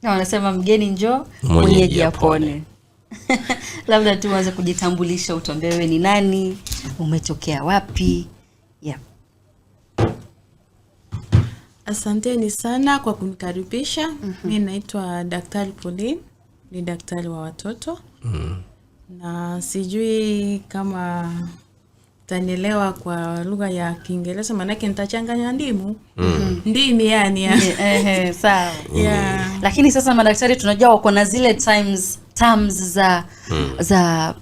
Na wanasema mgeni njoo mwenyeji apone. Labda tu uanze kujitambulisha, utuambie wewe ni nani, umetokea wapi? Yeah. Asanteni sana kwa kunikaribisha. Mimi naitwa Daktari Pauline, ni daktari wa watoto. Na sijui kama utanielewa kwa lugha ya Kiingereza, maana nitachanganya ndimi yani. Sawa. Yeah. Lakini sasa madaktari tunajua wako na zile terms za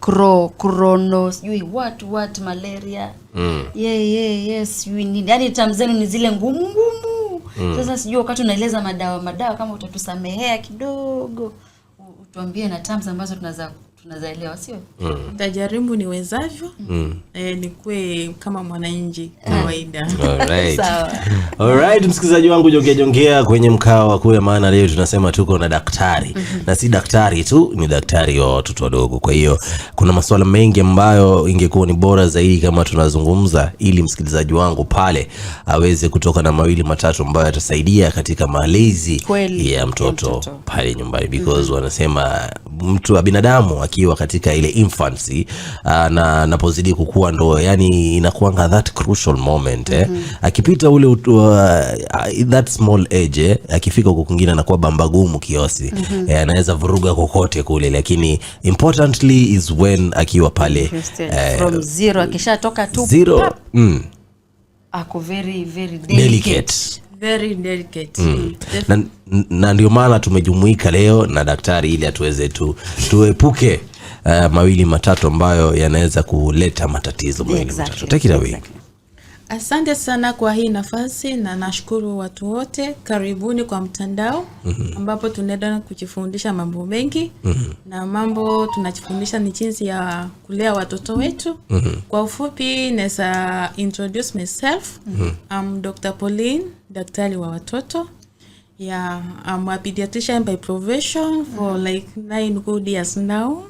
chrono, sijui what malaria. Yes, yani terms zenu ni zile ngumu. Sasa sijui wakati unaeleza madawa kama utatusamehea kidogo, utuambie na terms ambazo tunazaelewa, sio? Nitajaribu niwezavyo. Nikuwe kama mwananchi kawaida. Alright. Alright, msikilizaji wangu, jongea kwenye mkao wa kule, maana leo tunasema tuko na daktari. Na si daktari tu, ni daktari wa watoto wadogo. Kwa hiyo kuna masuala mengi ambayo ingekuwa ni bora zaidi kama tunazungumza, ili msikilizaji wangu pale aweze kutoka na mawili matatu ambayo yatasaidia katika malezi ya mtoto pale nyumbani, because wanasema mtu wa binadamu akiwa katika ile infancy na napozidi kukua ndo yani inakuanga that crucial moment. Akipita ule that small age, akifika huko kwingine anakuwa bambagumu kiasi. Anaweza vuruga kokote kule, lakini importantly is when akiwa pale from zero, akishatoka tu zero, ako very delicate. Very delicate. Na ndio maana tumejumuika leo na daktari ili atuweze tuepuke mawili matatu ambayo yanaweza kuleta matatizo mawili matatu. Take it away. Asante sana kwa hii nafasi, na nashukuru watu wote. Karibuni kwa mtandao ambapo tunaenda kujifundisha mambo mengi. Na mambo tunajifundisha ni jinsi ya kulea watoto wetu. Kwa ufupi naweza introduce myself. I'm Dr. Pauline, daktari wa watoto. Yeah, I'm a pediatrician by profession for like 9 good years now.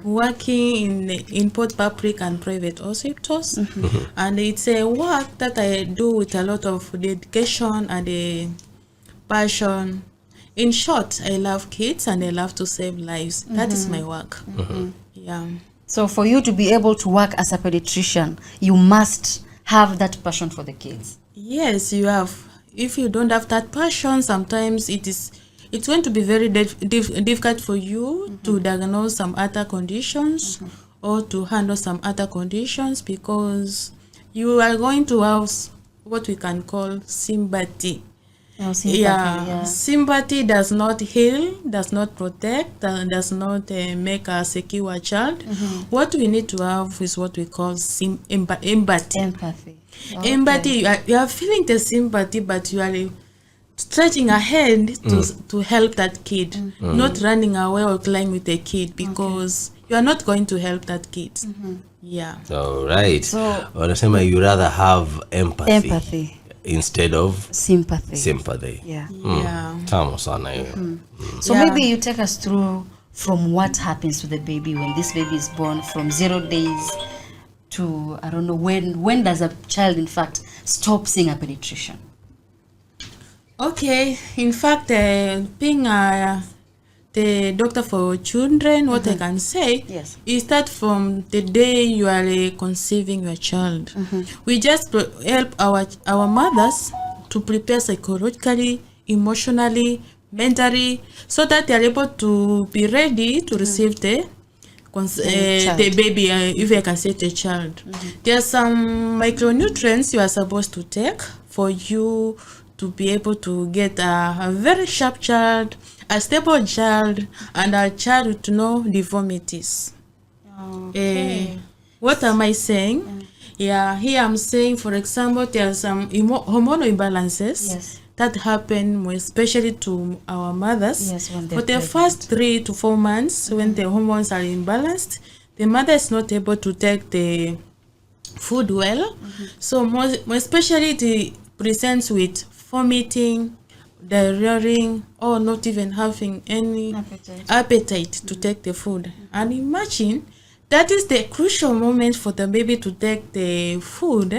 Working in both public and private hospitals. And it's a work that I do with a lot of dedication and a passion. In short, I love kids and I love to save lives. That is my work. Yeah. So for you to be able to work as a pediatrician, you must have that passion for the kids. Yes, you have. If you don't have that passion, sometimes it's going to be very difficult for you to diagnose some other conditions or to handle some other conditions, because you are going to have what we can call sympathy. Sympathy does not heal, does not protect, does not make a secure child. What we need to have is what we call empathy. Okay. Empathy, you are feeling the sympathy, but you are stretching ahead to help that kid, not running away or climb with the kid, because you are not going to help that kid. Yeah. All right. So wanasema you rather have empathy instead of sympathy. Yeah. Tamu sana hiyo. So maybe you take us through from what happens to the baby when this baby is born, from 0 days to, I don't know, when does a child in fact stop seeing a pediatrician? Okay, in fact, being the doctor for children, what I can say is that from the day you are conceiving your child, we just help our mothers to prepare psychologically, emotionally, mentally, so that they are able to be ready to receive the baby, if I can say the child. There are some micronutrients you are supposed to take for you to be able to get a very sharp child, a stable child, and a child with no deformities. What am I saying? Here I'm saying, for example, there are some hormonal imbalances that happen especially to our mothers. For the first 3 to 4 months, when the hormones are imbalanced, the mother is not able to take the food well. So more especially it presents with vomiting, diarrhea, or not even having any appetite to take the food. And imagine that is the crucial moment for the baby to take the food.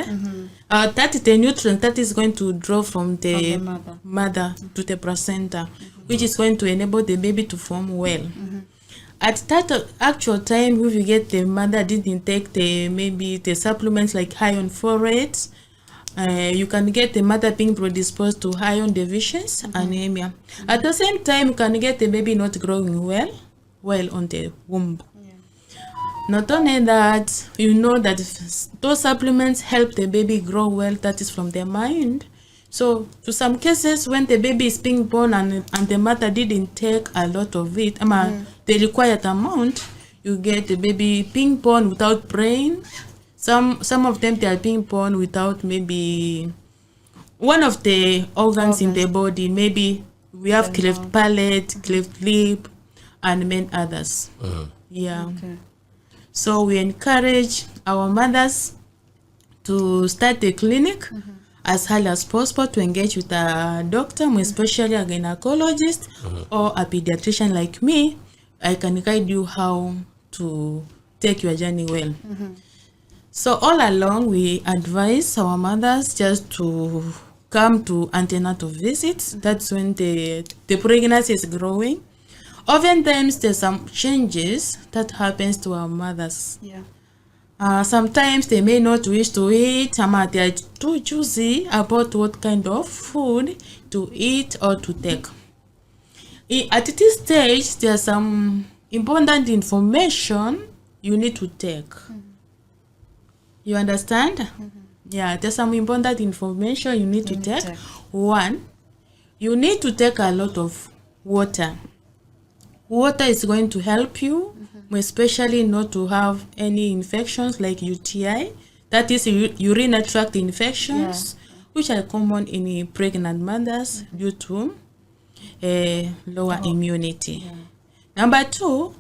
That is the nutrient that is going to draw from the mother to the placenta, which is going to enable the baby to form well. At that actual time, if you get the mother didn't take maybe the supplements like iron folate, you can get the mother being predisposed to iron deficiency, anemia. At the same time, you can get the baby not growing well on the womb. Not only that, you know that those supplements help the baby grow well, that is from their mind. So, to some cases, when the baby is being born and the mother didn't take a lot of it, the required amount, you get the baby being born without brain. Some of them, they are being born without maybe one of the organs in the body. Maybe we have cleft palate, cleft lip, and many others. Yeah. Okay. So we encourage our mothers to start the clinic as early as possible, to engage with a doctor, especially a gynecologist or a pediatrician like me. I can guide you how to take your journey well. So all along, we advise our mothers just to come to antenatal visits. That's when the pregnancy is growing. Oftentimes, there's some changes that happens to our mothers. Sometimes they may not wish to eat, they are too choosy about what kind of food to eat or to take. At this stage, there's some important information you need to take. You understand? Yeah, there's some important information you need to take. One, you need to take a lot of water. Water is going to help you, especially not to have any infections like UTI, that is urinary tract infections, which are common in pregnant mothers due to lower immunity. Number two,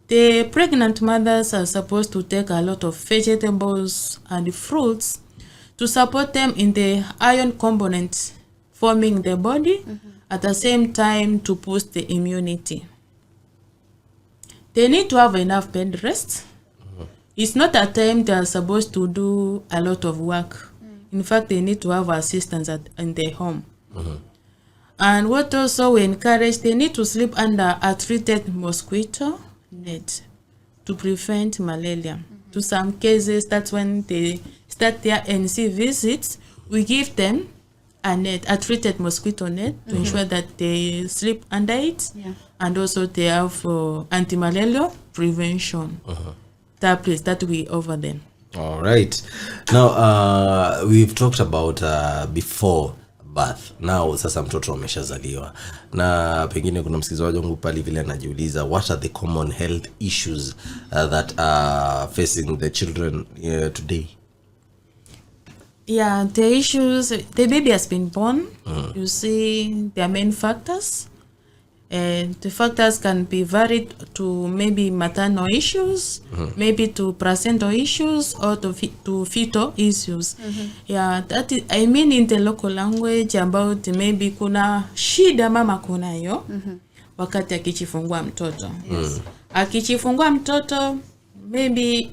the pregnant mothers are supposed to take a lot of vegetables and fruits to support them in the iron component forming the body, at the same time to boost the immunity. They need to have enough bed rest. It's not a time they are supposed to do a lot of work. In fact, they need to have assistance in their home. And what also we encourage, they need to sleep under a treated mosquito net to prevent malaria. To some cases, that's when they start their NC visits, we give them a net, a treated mosquito net, to ensure that they sleep under it, and also they have anti-malarial prevention tablets that we offer them. All right. Now, we've talked about before birth. Now sasa mtoto ameshazaliwa, na pengine kuna msikilizaji wangu pale vile anajiuliza, what are the common health issues that are facing the children today? Yeah, the issues, the baby has been born. You see, there are main factors. The factors can be varied to maybe maternal issues, maybe to placental issues, or to fetal issues. Yeah, that is, I mean in the local language, about maybe kuna shida mama kunayo wakati akichifungua mtoto. Akichifungua mtoto, maybe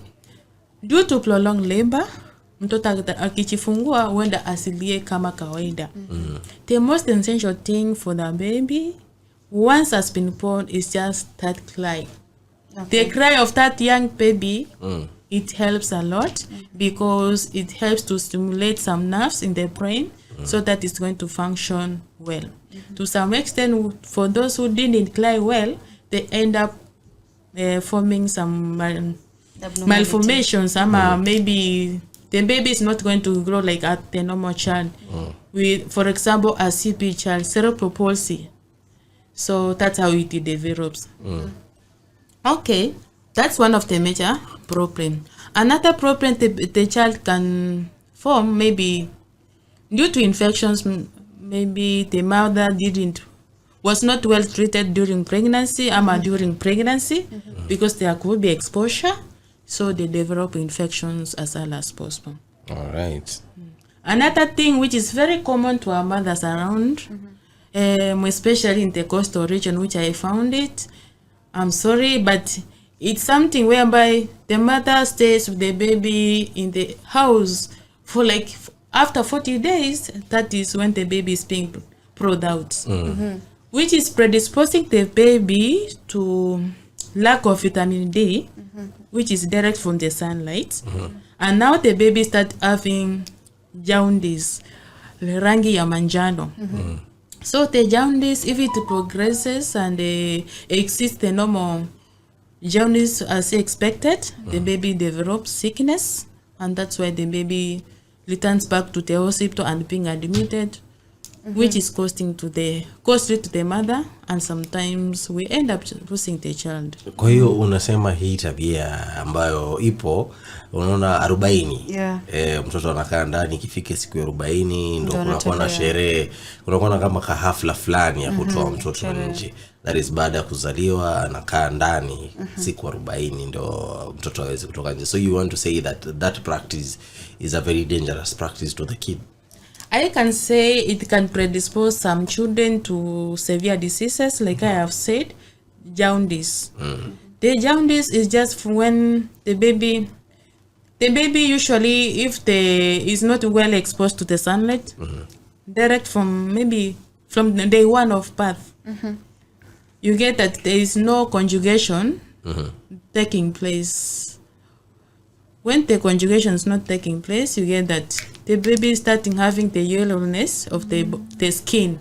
due to prolonged labor, mtoto akichifungua huenda asilie kama kawaida. The most essential thing for the baby once has been born is just that cry. The cry of that young baby, it helps a lot because it helps to stimulate some nerves in the brain so that it's going to function well. To some extent, for those who didn't cry well, they end up forming some malformations. Maybe the baby is not going to grow like at the normal child. With, for example, a CP child, cerebral palsy. So that's how it develops. Okay, that's one of the major problems. Another problem the child can form, maybe due to infections, maybe the mother was not well treated during pregnancy because there could be exposure, so they develop infections as early as possible. All right. Another thing which is very common to our mothers around, especially in the coastal region, which I found it, I'm sorry, but it's something whereby the mother stays with the baby in the house for like after 40 days. That is when the baby is being brought out, which is predisposing the baby to lack of vitamin D, which is direct from the sunlight. And now the baby start having jaundice, rangi ya manjano. So the jaundice, if it progresses and exceeds the normal jaundice as expected, the baby develops sickness, and that's why the baby returns back to the hospital and being admitted, which is costly to the mother, and sometimes we end up losing the child. Kwa hiyo unasema hii tabia ambayo ipo, unaona 40, mtoto anakaa ndani, ikifike siku ya 40 ndio kunakuwa na sherehe, kunakuwa na kama kahafla fulani ya kutoa mtoto nje. That is baada ya kuzaliwa anakaa ndani siku 40 ndio mtoto aweze kutoka nje. So you want to say that practice is a very dangerous practice to the kid? I can say it can predispose some children to severe diseases, like I have said, jaundice. The jaundice is just when the baby usually, if is not well exposed to the sunlight, direct from day one of birth, you get that there is no conjugation taking place. When the conjugation is not taking place, you get that the baby is starting having the yellowness of the skin.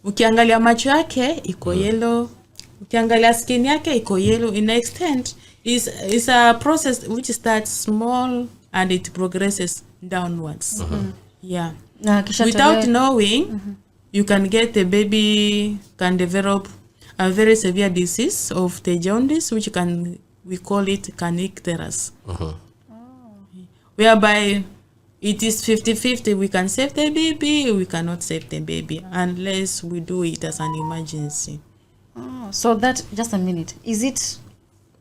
Ukiangalia macho yake iko yellow, ukiangalia skin yake iko yellow. In extent is a process which starts small and it progresses downwards. Yeah. Without knowing, you can get the baby can develop a very severe disease of the jaundice, which we call it kernicterus. Whereby it is 50-50. We can save the baby, we cannot save the baby unless we do it as an emergency. So that, just a minute, is it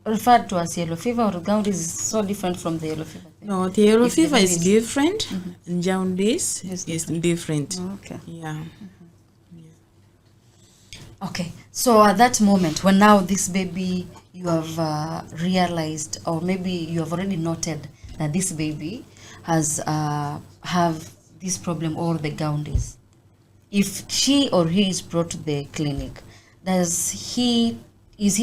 referred to as yellow fever, or jaundice is so different from the yellow fever? No, the yellow fever is different, and jaundice is different. Okay. Yeah. Okay, so at that moment, when now this baby, you have realized, or maybe you have already noted that this baby has have this problem, or the jaundice, if she or he is brought to the clinic, is he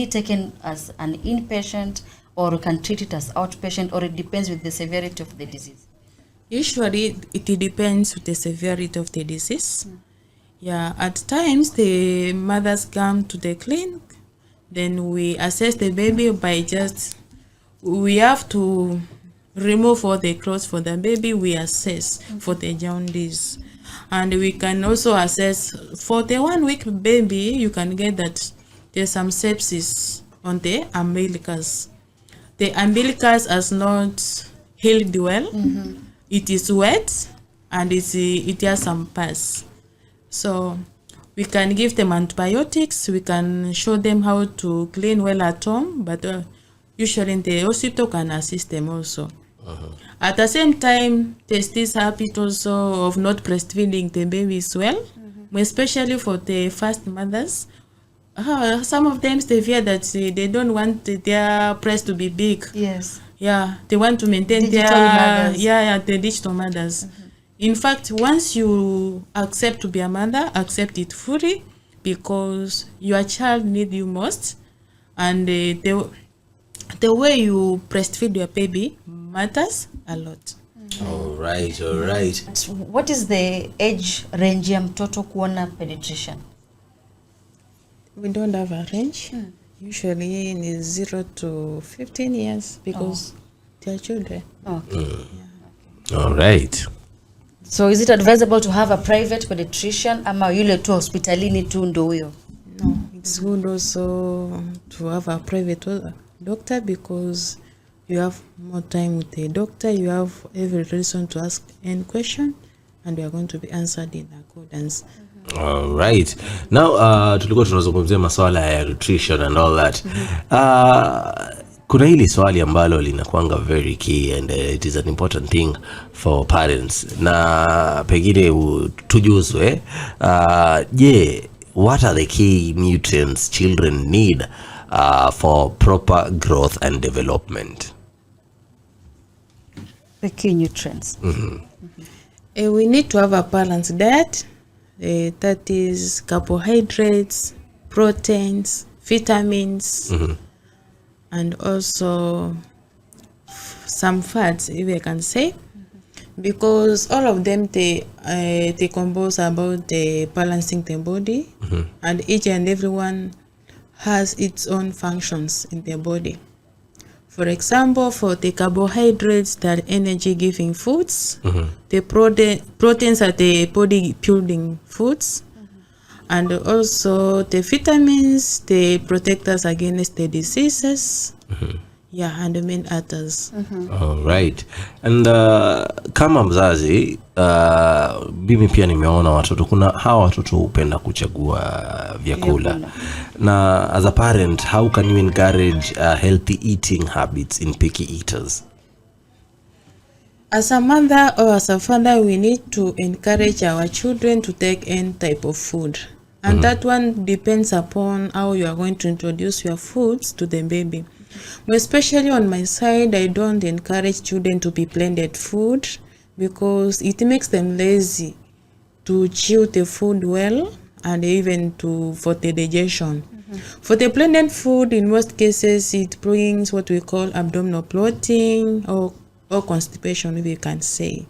taken as an inpatient, or can treat it as outpatient, or it depends with the severity of the disease? Usually it depends with the severity of the disease. Yeah, at times the mothers come to the clinic, then we assess the baby by we have to remove all the clothes for the baby, we assess for the jaundice. And we can also assess for the 1 week baby, you can get that there's some sepsis on the umbilicus. The umbilicus has not healed well. It is wet and it has some pus. So we can give them antibiotics, we can show them how to clean well at home, but usually in the hospital can assist them also. At the same time, there's this habit also of not breastfeeding the babies well, especially for the first mothers. Some of them, they fear that they don't want their breast to be big. Yes. Yeah, they want to maintain the digital mothers. In fact, once you accept to be a mother, accept it fully, because your child needs you most, and the way you breastfeed your baby matters a lot. All right. What is the age range ya mtoto kuona pediatrician? We don't have a range. Usually in 0 to 15 years, because they are children. Okay. All right. So is it advisable to have a private pediatrician, ama yule tu hospitalini tu ndo huyo? No, it's good also to have a private doctor, because you have more time with the doctor, you have every reason to ask any question, and you are going to be answered in accordance. All right. Now tulikuwa tunazungumzia masuala ya nutrition and all that. Kuna hili swali ambalo linakuanga very key, and it is an important thing for parents, na pengine tujuzwe, what are the key nutrients children need for proper growth and development? The key nutrients. We need to have a balanced diet, that is carbohydrates, proteins, vitamins, and also some fats, if I can say, because all of them they compose about the balancing the body, and each and everyone has its own functions in the body. For example, for the carbohydrates, that energy giving foods, the proteins are the body building foods, and also the vitamins, they protect us against the diseases, and many others. All right. And kama mzazi, mimi pia nimeona watoto, kuna hawa watoto hupenda kuchagua vyakula. Na as a parent, how can you encourage healthy eating habits in picky eaters? As a mother or as a father, we need to encourage our children to take any type of food. And that one depends upon how you are going to introduce your foods to the baby. Especially on my side, I don't encourage children to be blended food because it makes them lazy to chew the food well and even for the digestion. For the blended food, in most cases, it brings what we call abdominal bloating or constipation, if you can say.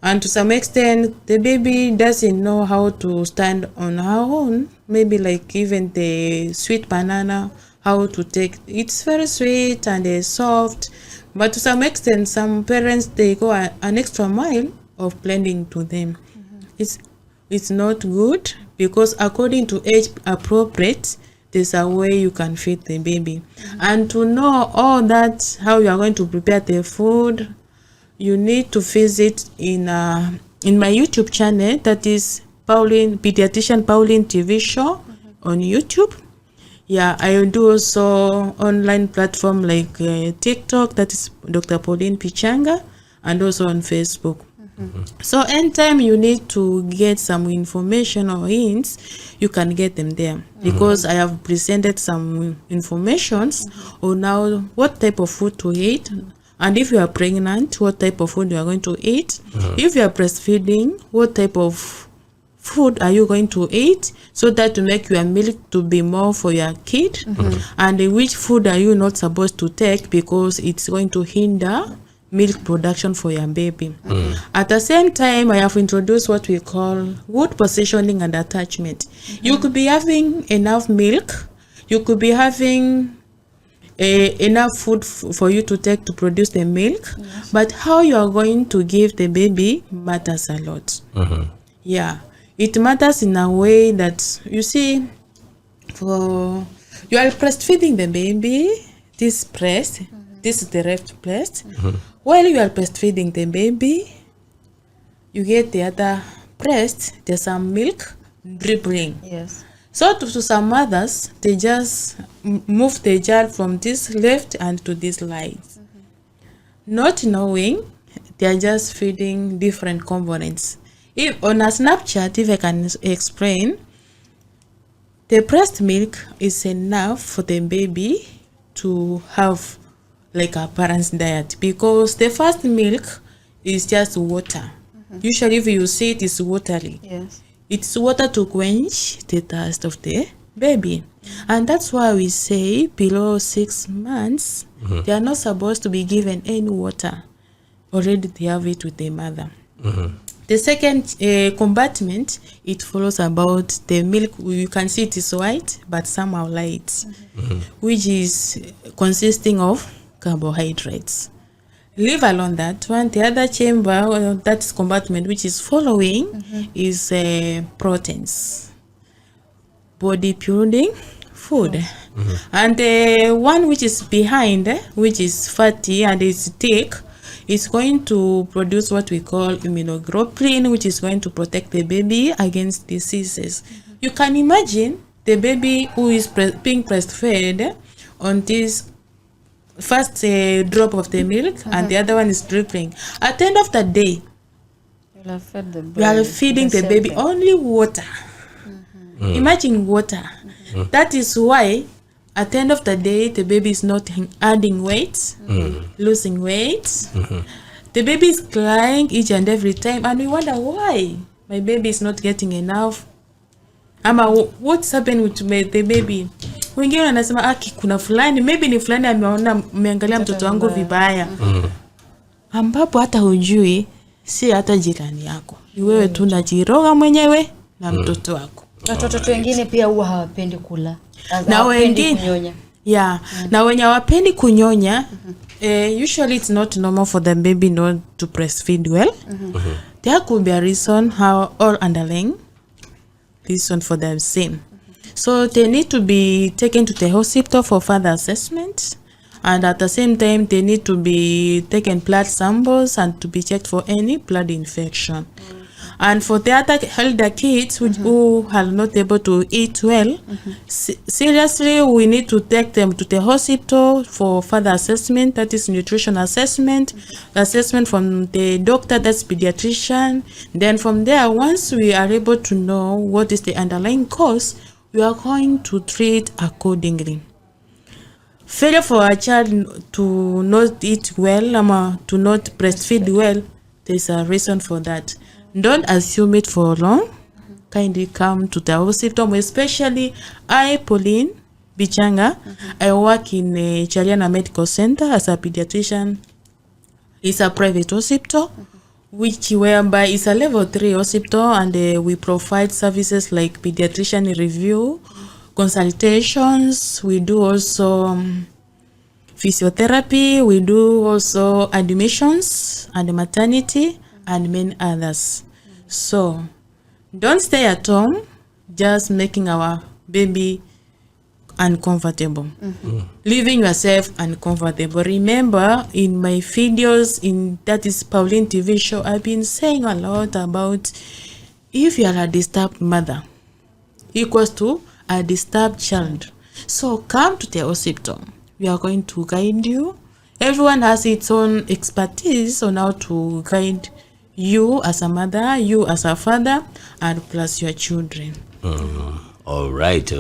And to some extent, the baby doesn't know how to stand on her own. Maybe like even the sweet banana, how to take. It's very sweet and soft. But to some extent, some parents, they go an extra mile of blending to them. It's not good because according to age appropriate, there's a way you can feed the baby. And to know all that, how you are going to prepare the food, you need to visit in my YouTube channel, that is Pediatrician Pauline TV show on YouTube. I do also online platform like TikTok, that is Dr. Pauline Pichanga, and also on Facebook. So anytime you need to get some information or hints, you can get them there because I have presented some informations on now what type of food to eat. And if you are pregnant, what type of food you are going to eat. If you are breastfeeding, what type of food are you going to eat so that to make your milk to be more for your kid. And which food are you not supposed to take because it's going to hinder milk production for your baby. At the same time, I have introduced what we call good positioning and attachment. You could be having enough milk, you could be having enough food for you to take to produce the milk, but how you are going to give the baby matters a lot. It matters in a way that, you see, for you are breastfeeding the baby, this breast, this is the left breast. While you are breastfeeding the baby, you get the other breast, there's some milk dribbling. So to some mothers, they just move the child from this left and to this right. Not knowing, they are just feeding different components. If on a Snapchat, if I can explain, the breast milk is enough for the baby to have like a balanced diet because the first milk is just water. Usually if you see it is watery. It's water to quench the thirst of the baby. And that's why we say below 6 months, they are not supposed to be given any water. Already they have it with the mother. The second compartment, it follows about the milk. You can see it is white, but somehow light, which is consisting of carbohydrates. Leave alone that one. The other chamber, that compartment which is following, is proteins, body building food. And the one which is behind, which is fatty and is thick, is going to produce what we call immunoglobulin, which is going to protect the baby against diseases. You can imagine the baby who is being breastfed on this first drop of the milk and the other one is dripping. At the end of the day, we are feeding the baby only water. Imagine water. That is why at the end of the day, the baby is not adding weight, losing weight. The baby is crying each and every time, and we wonder why my baby is not getting enough. Ama what's happening with the baby? Wengine wanasema kuna fulani, maybe ni fulani ameangalia mtoto wangu vibaya. Ambapo hata hujui si hata jirani yako. Ni wewe tu unajiroga mwenyewe na mtoto wako. Watoto wengine pia huwa hawapendi kula. Na wengine na wenye hawapendi kunyonya, usually it's not normal for the baby not to breastfeed well. There could be a reason, how all underlying reason for the same. So they need to be taken to the hospital for further assessment, and at the same time they need to be taken blood samples and to be checked for any blood infection. And for the other elder kids who are not able to eat well, seriously, we need to take them to the hospital for further assessment, that is nutrition assessment, assessment from the doctor, that's pediatrician. Then from there, once we are able to know what is the underlying cause, we are going to treat accordingly. Failure for a child to not eat well, to not breastfeed well, there's a reason for that. Don't assume it for long. Kindly come to the hospital, especially I, Pauline Bichanga. I work in a Chaliana Medical Center as a pediatrician. It's a private hospital, whereby it's a level 3 hospital, and we provide services like pediatrician review, consultations. We do also physiotherapy. We do also admissions and maternity, and many others. So don't stay at home just making our baby uncomfortable, leaving yourself uncomfortable. Remember, in my videos, that is Pauline TV show, I've been saying a lot about if you are a disturbed mother equals to a disturbed child. So come to the hospital. We are going to guide you. Everyone has its own expertise on how to guide you as a mother, you as a father, and plus your children. All right.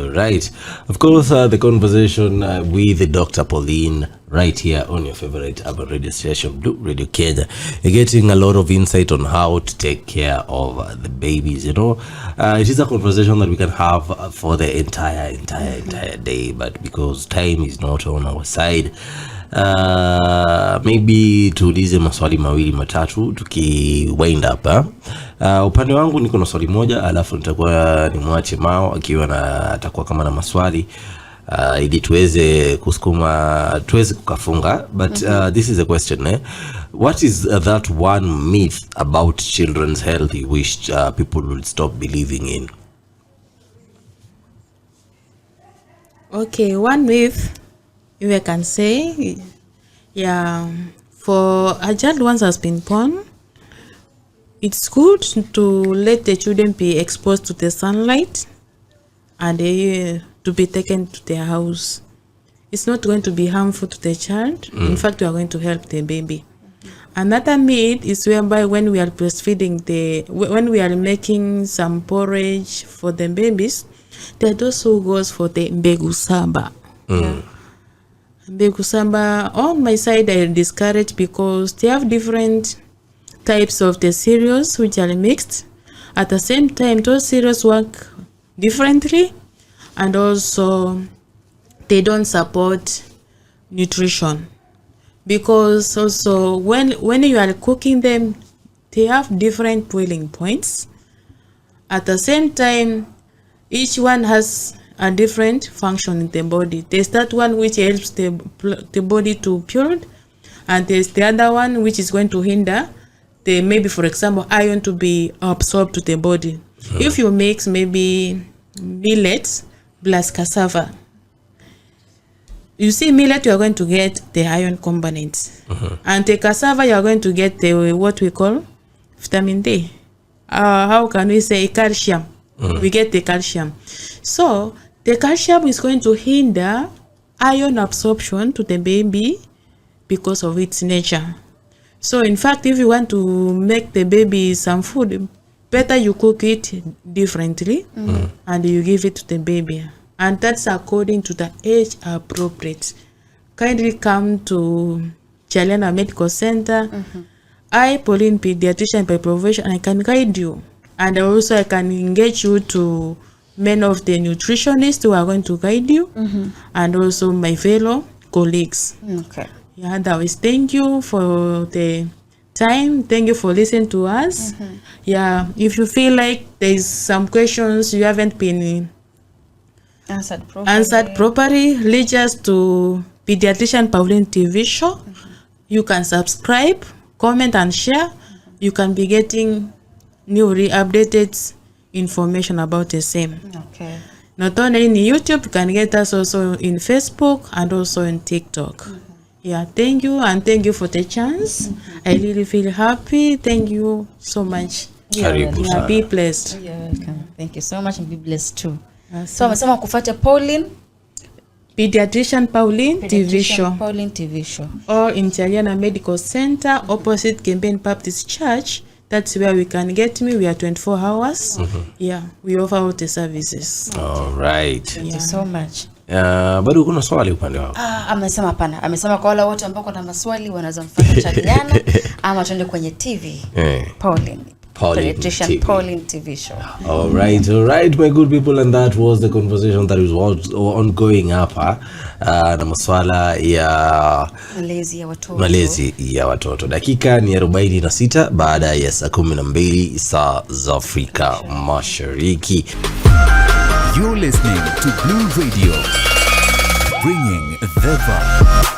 Of course, the conversation with Dr. Pauline right here on your favorite urban radio station, Blue Radio Kenya. You're getting a lot of insight on how to take care of the babies, It is a conversation that we can have for the entire day, but because time is not on our side, maybe tuulize maswali mawili matatu tuki wind up. Upande wangu niko na swali moja, alafu nitakuwa nimwache Mao akiwa atakuwa kama na maswali ili tuweze kukafunga. But this is a question, what is that one myth about children's health you wish people would stop believing in? Okay, one myth if I can say, for a child once has been born, it's good to let the children be exposed to the sunlight and to be taken to their house. It's not going to be harmful to the child. In fact, we are going to help the baby. Another myth is whereby when we are breastfeeding, when we are making some porridge for the babies, that also goes for the mbegu saba. Mbegu saba, on my side, I discourage because they have different types of the cereals which are mixed. At the same time, those cereals work differently, and also they don't support nutrition, because also when you are cooking them, they have different boiling points. At the same time, each one has a different function in the body. There's that one which helps the body to build, and there's the other one which is going to hinder maybe for example iron to be absorbed to the body. If you mix maybe millet plus cassava, you see millet, you are going to get the iron components, and the cassava you are going to get the what we call vitamin D. How can we say calcium? We get the calcium. So the calcium is going to hinder iron absorption to the baby because of its nature. So in fact, if you want to make the baby some food, better you cook it differently and you give it to the baby. and that's according to the age appropriate. Kindly come to Chaliana Medical Center. I, Pauline, pediatrician by profession, I can guide you, and also I can engage you to many of the nutritionists who are going to guide you, and also my fellow colleagues. Okay. Yeah, otherwise, thank you for the time. Thank you for listening to us. Yeah, if you feel like there's some questions you haven't been answered properly, lead us to Pediatrician Pauline TV show. You can subscribe, comment, and share. You can be getting new updated information about the same. Okay. Not only in YouTube, you can get us also in Facebook and also in TikTok. Yeah, thank you, and thank you for the chance. I really feel happy. Thank you so much. Karibu sana. Be blessed. You're welcome. Thank you so much, and be blessed too. Yes. So amesema kufuata Pauline Pediatrician Pauline TV show, Pauline TV show, or in Chaliana Medical Center opposite Kemben Baptist Church. That's where we can get me. We are 24 hours. Yeah, we offer all the services. All right. Thank you so much. Bado kuna swali upande wako? Amesema hapana. Amesema kwa wale wote ambao kuna maswali wanaweza mfuata Chaliana ama tuende kwenye TV. Pauline Pediatrician Pauline TV show. All right, my good people, and that was the conversation that was ongoing hapa na maswala ya malezi ya watoto. Dakika ni 46 baada ya saa 12 saa za Afrika Mashariki. You're listening to Blue Radio, bringing the vibe.